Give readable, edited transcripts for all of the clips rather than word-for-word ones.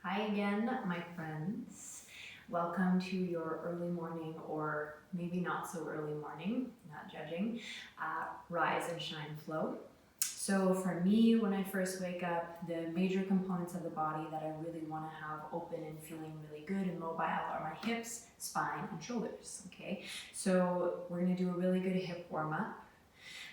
Hi again, my friends. Welcome to your early morning, or maybe not so early morning, not judging, rise and shine flow. So for me, when I first wake up, the major components of the body that I really want to have open and feeling really good and mobile are my hips, spine, and shoulders, okay? So we're gonna do a really good hip warm up.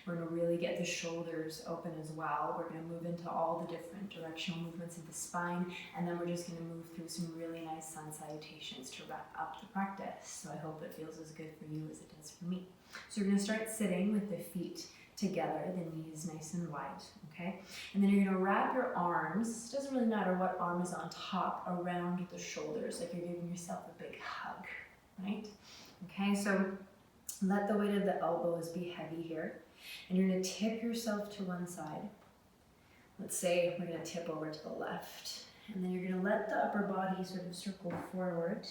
We're going to really get the shoulders open as well. We're going to move into all the different directional movements of the spine, and then we're just going to move through some really nice sun salutations to wrap up the practice. So I hope it feels as good for you as it does for me. So we're going to start sitting with the feet together, the knees nice and wide, okay? And then you're going to wrap your arms, it doesn't really matter what arm is on top, around the shoulders, like you're giving yourself a big hug, right? Okay, so let the weight of the elbows be heavy here. And you're going to tip yourself to one side. Let's say we're going to tip over to the left. And then you're going to let the upper body sort of circle forward,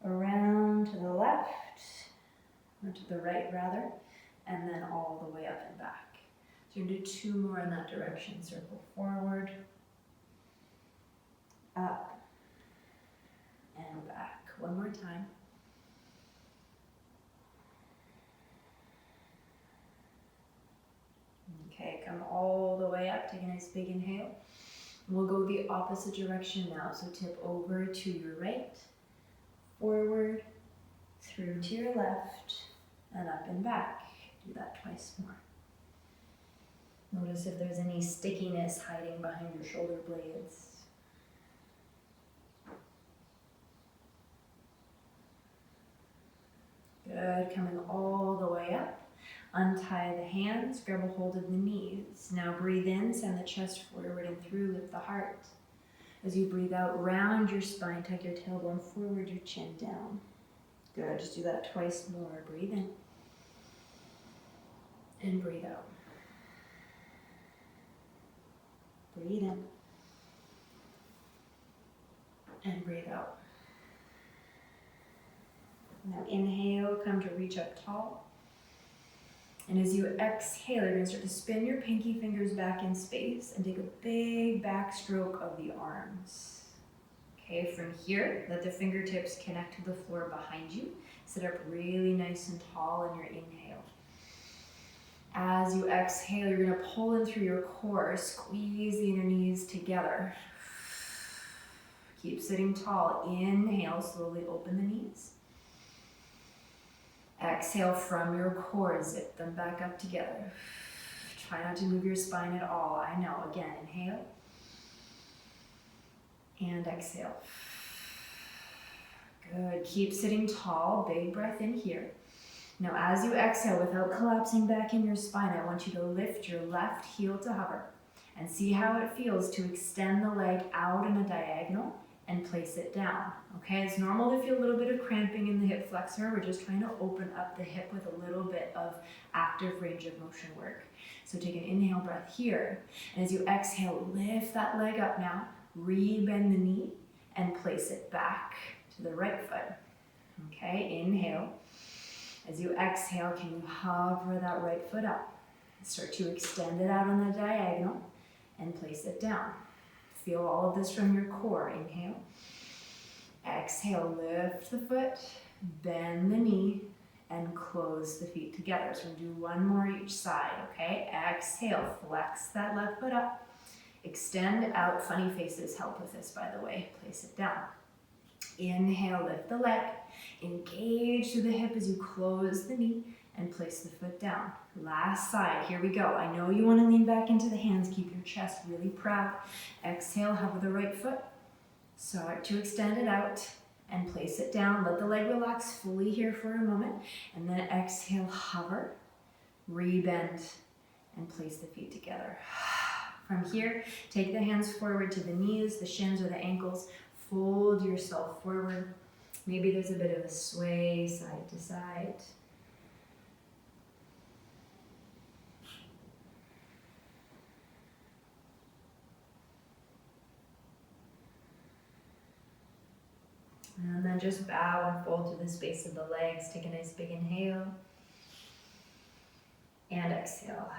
around to the left, or to the right rather, and then all the way up and back. So you're going to do two more in that direction. Circle forward, up, and back. One more time. Okay, come all the way up, take a nice big inhale. We'll go the opposite direction now, so tip over to your right, forward, through to your left, and up and back. Do that twice more. Notice if there's any stickiness hiding behind your shoulder blades. Good, coming all the way up. Untie the hands, grab a hold of the knees. Now breathe in, send the chest forward and through, lift the heart. As you breathe out, round your spine, tuck your tailbone forward, your chin down. Good, just do that twice more. Breathe in and breathe out. Breathe in and breathe out. Now inhale, come to reach up tall. And as you exhale, you're going to start to spin your pinky fingers back in space and take a big backstroke of the arms. Okay, from here, let the fingertips connect to the floor behind you. Sit up really nice and tall in your inhale. As you exhale, you're going to pull in through your core, squeeze the inner knees together. Keep sitting tall. Inhale, slowly open the knees. Exhale from your core, zip them back up together. Try not to move your spine at all. I know. Again, inhale and exhale. Good. Keep sitting tall. Big breath in here. Now, as you exhale, without collapsing back in your spine, I want you to lift your left heel to hover and see how it feels to extend the leg out in a diagonal and place it down. Okay, it's normal to feel a little bit of cramping in the hip flexor. We're just trying to open up the hip with a little bit of active range of motion work. So take an inhale breath here. And as you exhale, lift that leg up now. Re-bend the knee and place it back to the right foot. Okay, inhale. As you exhale, can you hover that right foot up? Start to extend it out on the diagonal and place it down. Feel all of this from your core. Inhale. Exhale, lift the foot, bend the knee, and close the feet together. So we're going to do one more each side, okay? Exhale, flex that left foot up. Extend out. Funny faces help with this, by the way. Place it down. Inhale, lift the leg. Engage through the hip as you close the knee and place the foot down. Last side, here we go. I know you want to lean back into the hands. Keep your chest really proud. Exhale, hover the right foot. Start to extend it out and place it down. Let the leg relax fully here for a moment. And then exhale, hover, re-bend, and place the feet together. From here, take the hands forward to the knees, the shins, or the ankles. Fold yourself forward. Maybe there's a bit of a sway side to side. And then just bow and fold to the space of the legs. Take a nice big inhale. And exhale.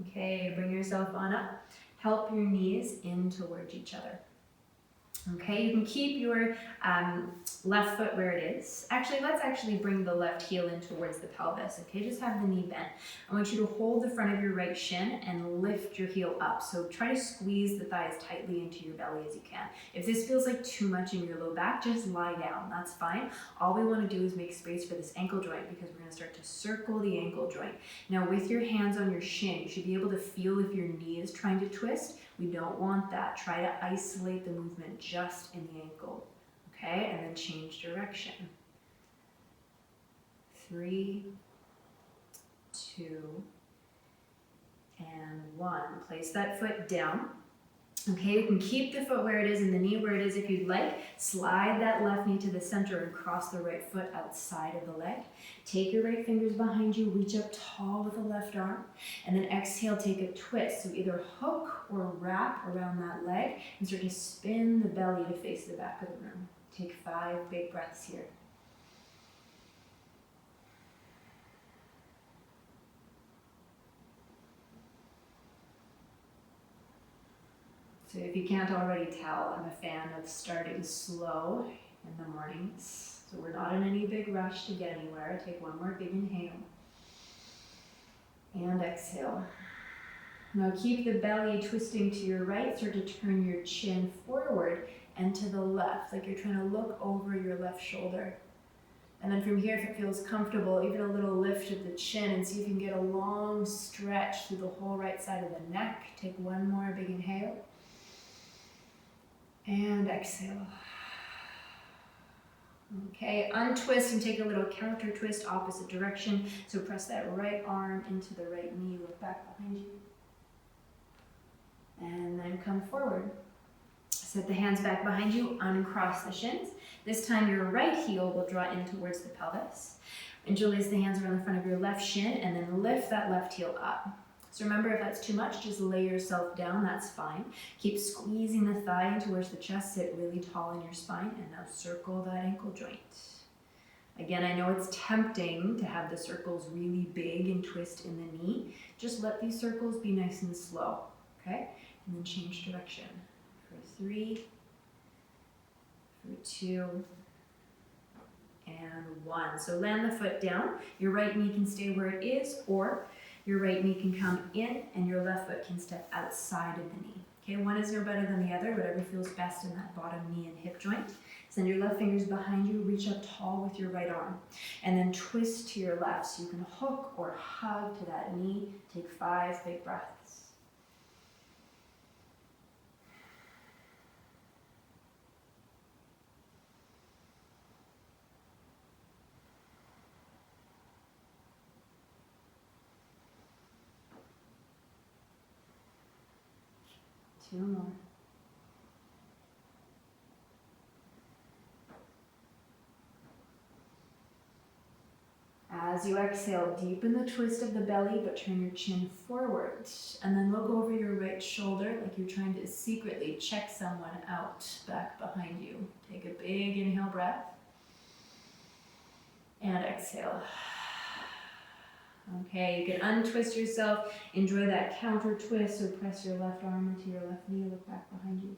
Okay, bring yourself on up. Help your knees in towards each other. Okay, you can keep your left foot where it is. Actually, let's bring the left heel in towards the pelvis. Okay, just have the knee bent. I want you to hold the front of your right shin and lift your heel up. So try to squeeze the thigh as tightly into your belly as you can. If this feels like too much in your low back, just lie down. That's fine. All we want to do is make space for this ankle joint because we're going to start to circle the ankle joint. Now, with your hands on your shin, you should be able to feel if your knee is trying to twist. We don't want that. Try to isolate the movement just in the ankle. Okay, and then change direction. 3, 2, and 1. Place that foot down. Okay, you can keep the foot where it is and the knee where it is if you'd like. Slide that left knee to the center and cross the right foot outside of the leg. Take your right fingers behind you, reach up tall with the left arm, and then exhale, take a twist. So either hook or wrap around that leg and start to spin the belly to face the back of the room. Take 5 big breaths here. So if you can't already tell, I'm a fan of starting slow in the mornings. So we're not in any big rush to get anywhere. Take one more big inhale. And exhale. Now keep the belly twisting to your right. Start to turn your chin forward and to the left, like you're trying to look over your left shoulder. And then from here, if it feels comfortable, even a little lift of the chin and see if you can get a long stretch through the whole right side of the neck. Take one more big inhale. And exhale. Okay, untwist and take a little counter twist opposite direction. So press that right arm into the right knee, look back behind you. And then come forward. Set the hands back behind you, uncross the shins. This time your right heel will draw in towards the pelvis. Interlace the hands around the front of your left shin and then lift that left heel up. So remember, if that's too much, just lay yourself down, that's fine. Keep squeezing the thigh in towards the chest, sit really tall in your spine, and now circle that ankle joint. Again, I know it's tempting to have the circles really big and twist in the knee. Just let these circles be nice and slow, okay? And then change direction. For 3, for 2, and 1. So land the foot down. Your right knee can stay where it is, or your right knee can come in and your left foot can step outside of the knee. Okay, one is no better than the other, whatever feels best in that bottom knee and hip joint. Send your left fingers behind you, reach up tall with your right arm, and then twist to your left so you can hook or hug to that knee. Take 5 big breaths. Two more. As you exhale, deepen the twist of the belly, but turn your chin forward. And then look over your right shoulder like you're trying to secretly check someone out back behind you. Take a big inhale breath. And exhale. Okay, you can untwist yourself. Enjoy that counter twist. So press your left arm into your left knee, look back behind you.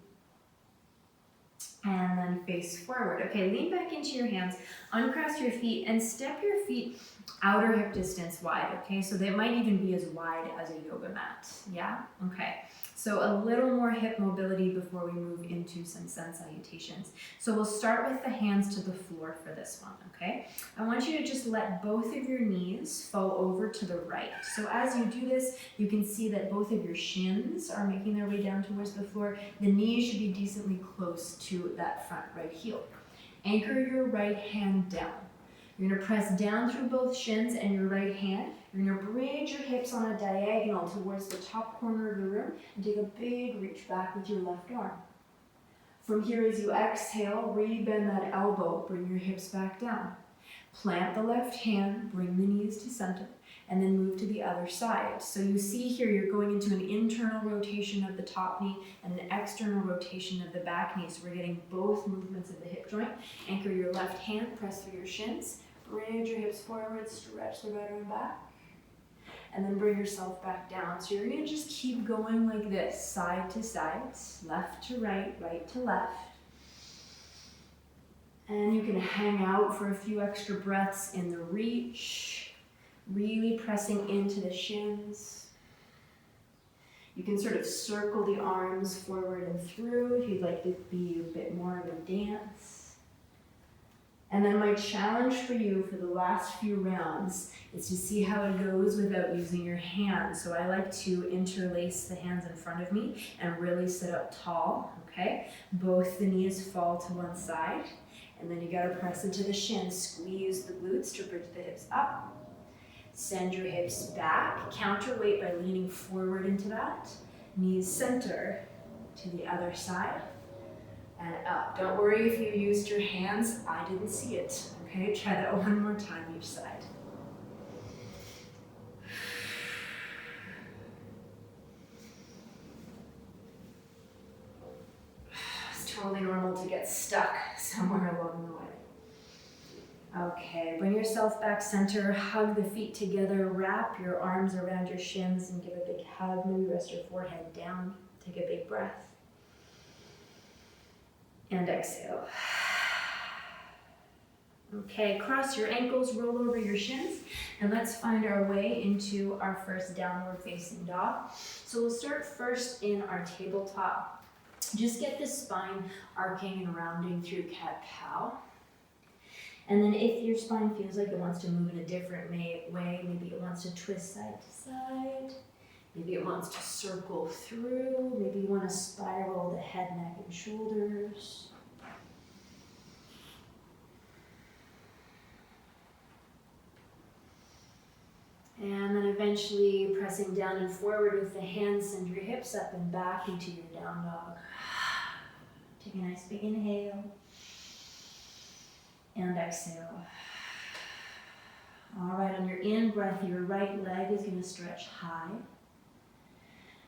And then face forward. Okay, lean back into your hands, uncross your feet, and step your feet outer hip distance wide, okay? So they might even be as wide as a yoga mat, yeah? Okay, so a little more hip mobility before we move into some sun salutations. So we'll start with the hands to the floor for this one, okay? I want you to just let both of your knees fall over to the right. So as you do this, you can see that both of your shins are making their way down towards the floor. The knees should be decently close to that front right heel. Anchor your right hand down. You're going to press down through both shins and your right hand. You're going to bridge your hips on a diagonal towards the top corner of the room and take a big reach back with your left arm. From here, as you exhale, re-bend that elbow, bring your hips back down. Plant the left hand, bring the knees to center, and then move to the other side. So you see here, you're going into an internal rotation of the top knee and an external rotation of the back knee. So we're getting both movements of the hip joint. Anchor your left hand, press through your shins, bridge your hips forward, stretch the right arm back. and then bring yourself back down. So you're gonna just keep going like this, side to side, left to right, right to left. And you can hang out for a few extra breaths in the reach, really pressing into the shins. You can sort of circle the arms forward and through if you'd like to be a bit more of a dance. And then my challenge for you for the last few rounds is to see how it goes without using your hands. So I like to interlace the hands in front of me and really sit up tall, okay? Both the knees fall to one side, and then you gotta press into the shins, squeeze the glutes to bridge the hips up. Send your hips back, counterweight by leaning forward into that. Knees center to the other side and up. Don't worry if you used your hands, I didn't see it. Okay, try that one more time each side. It's totally normal to get stuck somewhere along the way. Okay, bring yourself back center, hug the feet together, wrap your arms around your shins and give a big hug. Maybe rest your forehead down, take a big breath. And exhale. Okay, cross your ankles, roll over your shins, and let's find our way into our first downward facing dog. So we'll start first in our tabletop. Just get the spine arcing and rounding through cat-cow. And then if your spine feels like it wants to move in a different way, maybe it wants to twist side to side, maybe it wants to circle through, maybe you want to spiral the head, neck, and shoulders. And then eventually pressing down and forward with the hands, send your hips up and back into your down dog. Take a nice big inhale. And exhale. All right, on your in breath, your right leg is going to stretch high.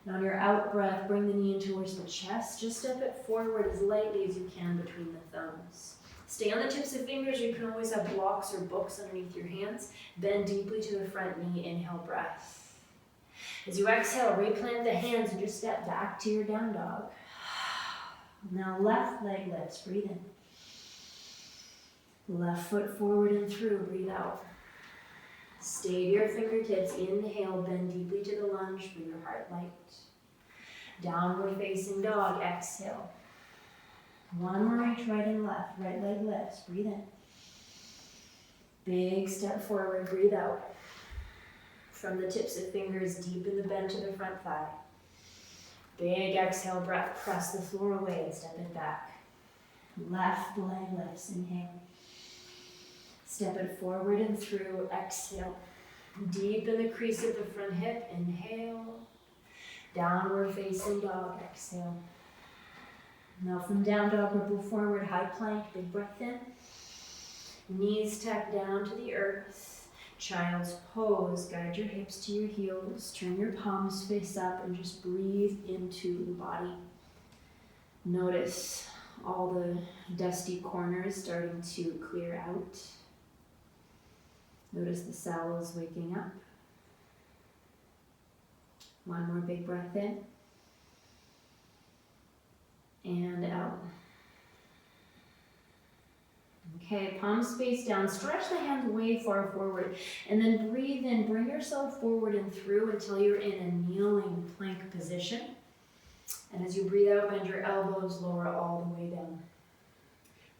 And on your out breath, bring the knee in towards the chest. Just step it forward as lightly as you can between the thumbs. Stay on the tips of fingers. You can always have blocks or books underneath your hands. Bend deeply to the front knee. Inhale, breath. As you exhale, replant the hands and just step back to your down dog. Now left leg lifts. Breathe in. Left foot forward and through, breathe out. Stay to your fingertips, inhale, bend deeply to the lunge, bring your heart light. Downward facing dog, exhale. One more reach right and left, right leg lifts, breathe in. Big step forward, breathe out. From the tips of fingers, deepen the bend to the front thigh. Big exhale breath, press the floor away and step it back. Left leg lifts, inhale. Step it forward and through, exhale. Deepen the crease of the front hip, inhale. Downward facing dog, exhale. Now from down dog, ripple forward, high plank, big breath in. Knees tuck down to the earth. Child's pose, guide your hips to your heels. Turn your palms face up and just breathe into the body. Notice all the dusty corners starting to clear out. Notice the cells waking up. One more big breath in. And out. Okay, palms face down. Stretch the hands way far forward. And then breathe in. Bring yourself forward and through until you're in a kneeling plank position. And as you breathe out, bend your elbows, lower all the way down.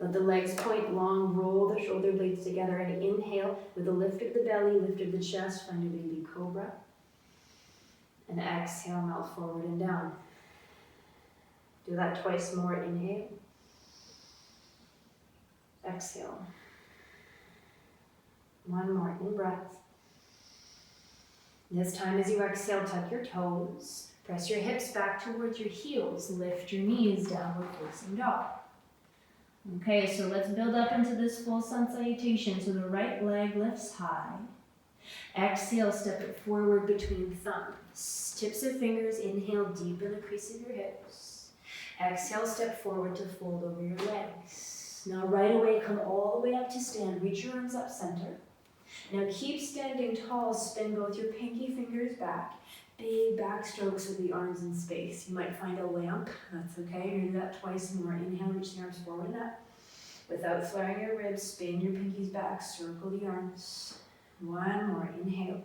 Let the legs point long, roll the shoulder blades together, and inhale with a lift of the belly, lift of the chest, find a baby cobra. And exhale, melt forward and down. Do that twice more, inhale. Exhale. One more, in breath. This time as you exhale, tuck your toes. Press your hips back towards your heels. Lift your knees, downward facing dog. Okay, so let's build up into this full sun salutation. So the right leg lifts high. Exhale, step it forward between thumbs. Tips of fingers, inhale, deepen the crease of your hips. Exhale, step forward to fold over your legs. Now right away, come all the way up to stand. Reach your arms up center. Now keep standing tall, spin both your pinky fingers back. Big back strokes with the arms in space. You might find a lamp, that's okay. You're gonna do that twice more. Inhale, reach the arms forward up. Without flaring your ribs, spin your pinkies back, circle the arms. One more, inhale.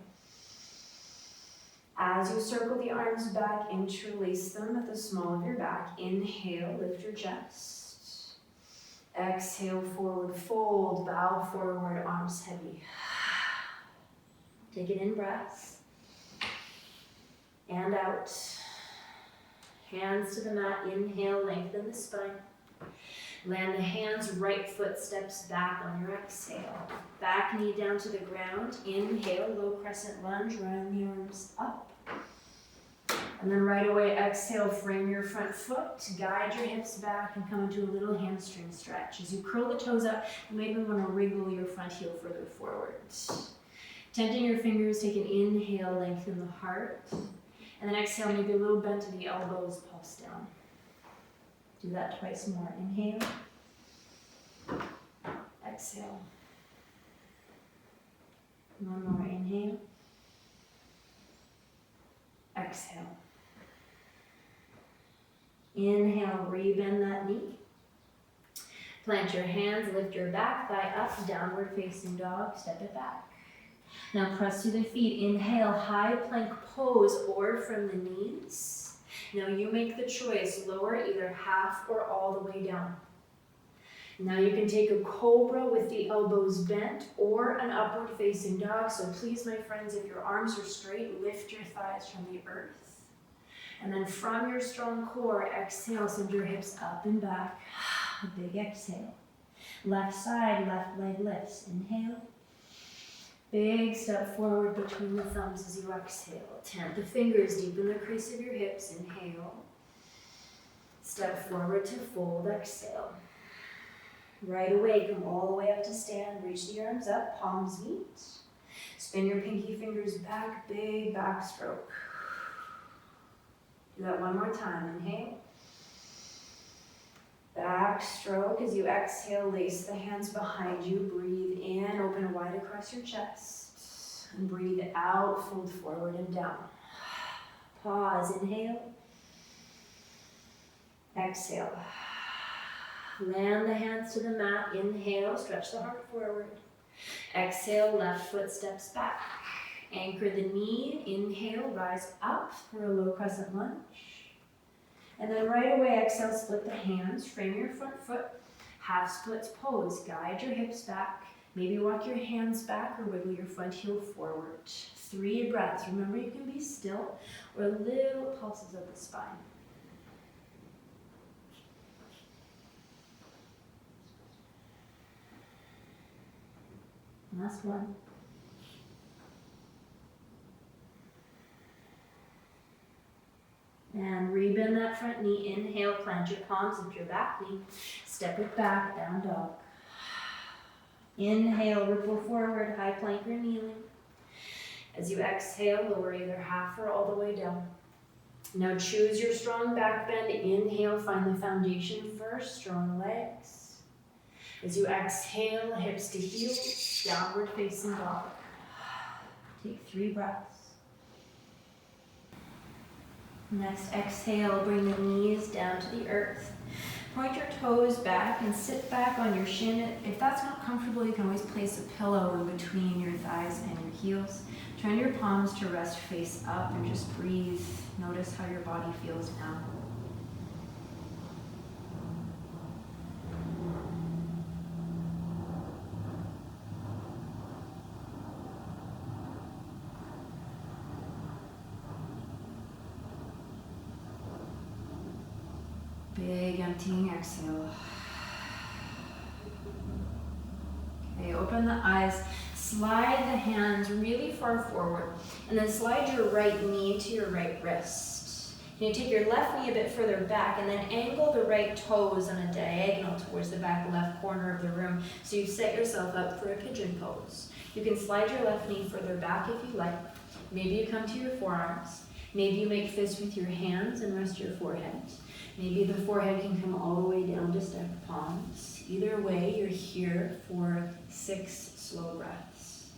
As you circle the arms back, interlace them at the small of your back. Inhale, lift your chest. Exhale, forward fold, bow forward, arms heavy. Take it in, breaths. And out. Hands to the mat, inhale, lengthen the spine. Land the hands, right foot steps back on your exhale. Back knee down to the ground. Inhale, low crescent lunge, round the arms up. And then right away, exhale, frame your front foot, guide your hips back and come into a little hamstring stretch. As you curl the toes up, you may even want to wriggle your front heel further forward. Tenting your fingers, take an inhale, lengthen the heart. And then exhale, maybe a little bend to the elbows, pulse down. Do that twice more. Inhale. Exhale. One more. Inhale. Exhale. Inhale, rebend that knee. Plant your hands, lift your back thigh up, downward facing dog, step it back. Now press through the feet. Inhale, high plank pose or from the knees. Now you make the choice, lower either half or all the way down. Now you can take a cobra with the elbows bent or an upward facing dog. So please, my friends, if your arms are straight, lift your thighs from the earth. And then from your strong core, exhale, send your hips up and back. A big exhale. Left side, left leg lifts. Inhale. Big step forward between the thumbs as you exhale. Tent the fingers deep in the crease of your hips. Inhale. Step forward to fold. Exhale. Right away, come all the way up to stand. Reach the arms up, palms meet. Spin your pinky fingers back, big backstroke. Do that one more time. Inhale. Backstroke. As you exhale, lace the hands behind you. Breathe in, open wide across your chest. And breathe out, fold forward and down. Pause, inhale. Exhale. Land the hands to the mat. Inhale, stretch the heart forward. Exhale, left foot steps back. Anchor the knee. Inhale, rise up for a low crescent lunge. And then right away, exhale, split the hands, frame your front foot, half splits pose, guide your hips back, maybe walk your hands back or wiggle your front heel forward. 3 breaths. Remember, you can be still or little pulses of the spine. Last one. And rebend that front knee. Inhale, plant your palms, lift your back knee. Step it back, down dog. Inhale, ripple forward, high plank or kneeling. As you exhale, lower either half or all the way down. Now choose your strong back bend. Inhale, find the foundation first, strong legs. As you exhale, hips to heels, downward facing dog. Take 3 breaths. Next, exhale, bring the knees down to the earth. Point your toes back and sit back on your shin. If that's not comfortable, you can always place a pillow in between your thighs and your heels. Turn your palms to rest face up and just breathe. Notice how your body feels now. Big emptying exhale. Okay, open the eyes. Slide the hands really far forward. And then slide your right knee to your right wrist. You take your left knee a bit further back and then angle the right toes on a diagonal towards the back left corner of the room. So you set yourself up for a pigeon pose. You can slide your left knee further back if you like. Maybe you come to your forearms. Maybe you make fists with your hands and rest your forehead. Maybe the forehead can come all the way down to stacked palms. Either way, you're here for 6 slow breaths.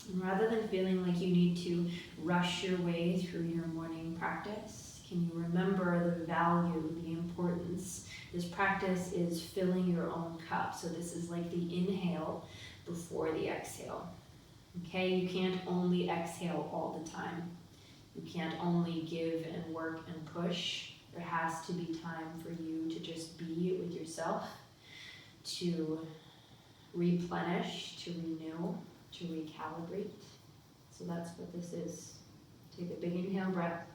And rather than feeling like you need to rush your way through your morning practice, can you remember the value, the importance? This practice is filling your own cup. So this is like the inhale before the exhale. Okay, you can't only exhale all the time. You can't only give and work and push. There has to be time for you to just be with yourself, to replenish, to renew, to recalibrate. So that's what this is. Take a big inhale breath.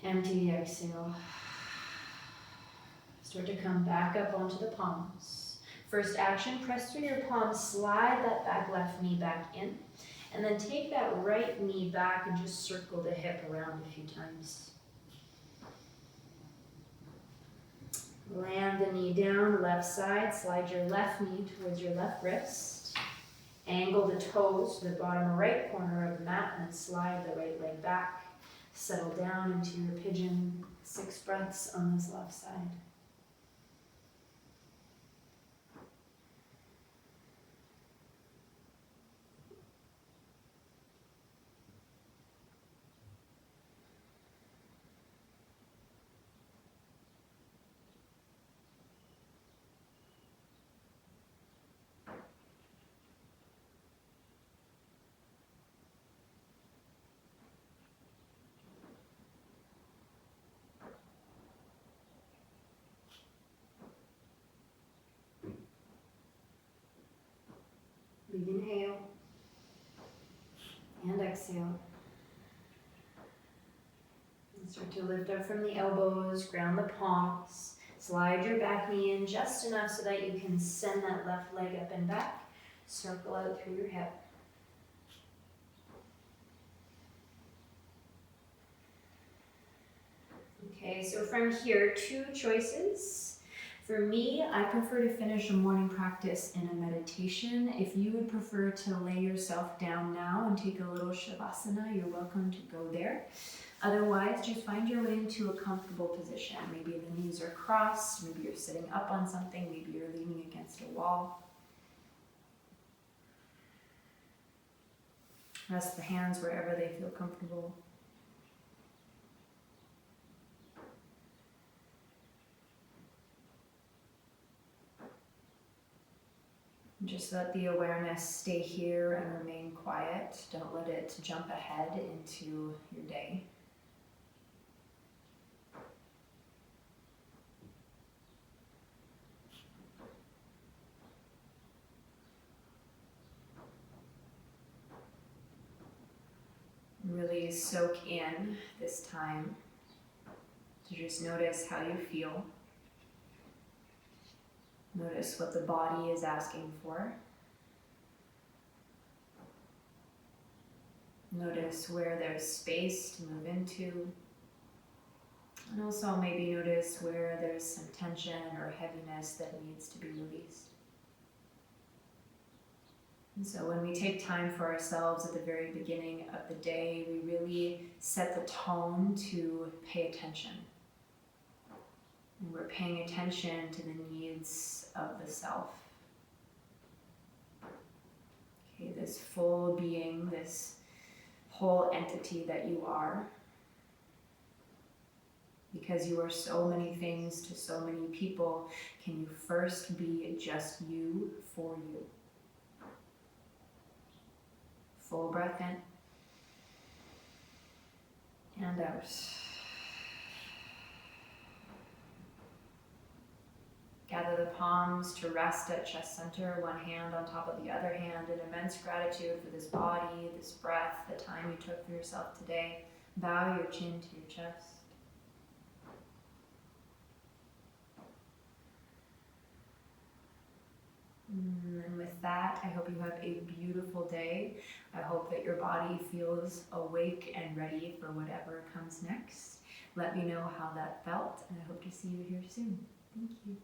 Empty the exhale. Start to come back up onto the palms. First action, press through your palms, slide that back left knee back in, and then take that right knee back and just circle the hip around a few times. Land the knee down, left side, slide your left knee towards your left wrist. Angle the toes to the bottom right corner of the mat and then slide the right leg back. Settle down into your pigeon. 6 breaths on this left side. Big inhale and exhale. And start to lift up from the elbows, ground the palms. Slide your back knee in just enough so that you can send that left leg up and back. Circle out through your hip. Okay, so from here, 2 choices. For me, I prefer to finish a morning practice in a meditation. If you would prefer to lay yourself down now and take a little shavasana, you're welcome to go there. Otherwise, just find your way into a comfortable position. Maybe the knees are crossed, maybe you're sitting up on something, maybe you're leaning against a wall. Rest the hands wherever they feel comfortable. Just let the awareness stay here and remain quiet. Don't let it jump ahead into your day. Really soak in this time to just notice how you feel. Notice what the body is asking for. Notice where there's space to move into. And also maybe notice where there's some tension or heaviness that needs to be released. And so when we take time for ourselves at the very beginning of the day, we really set the tone to pay attention. And we're paying attention to the needs of the self. Okay, this full being, this whole entity that you are. Because you are so many things to so many people, can you first be just you for you? Full breath in and out. Gather the palms to rest at chest center, one hand on top of the other hand, in immense gratitude for this body, this breath, the time you took for yourself today. Bow your chin to your chest. And with that, I hope you have a beautiful day. I hope that your body feels awake and ready for whatever comes next. Let me know how that felt, and I hope to see you here soon. Thank you.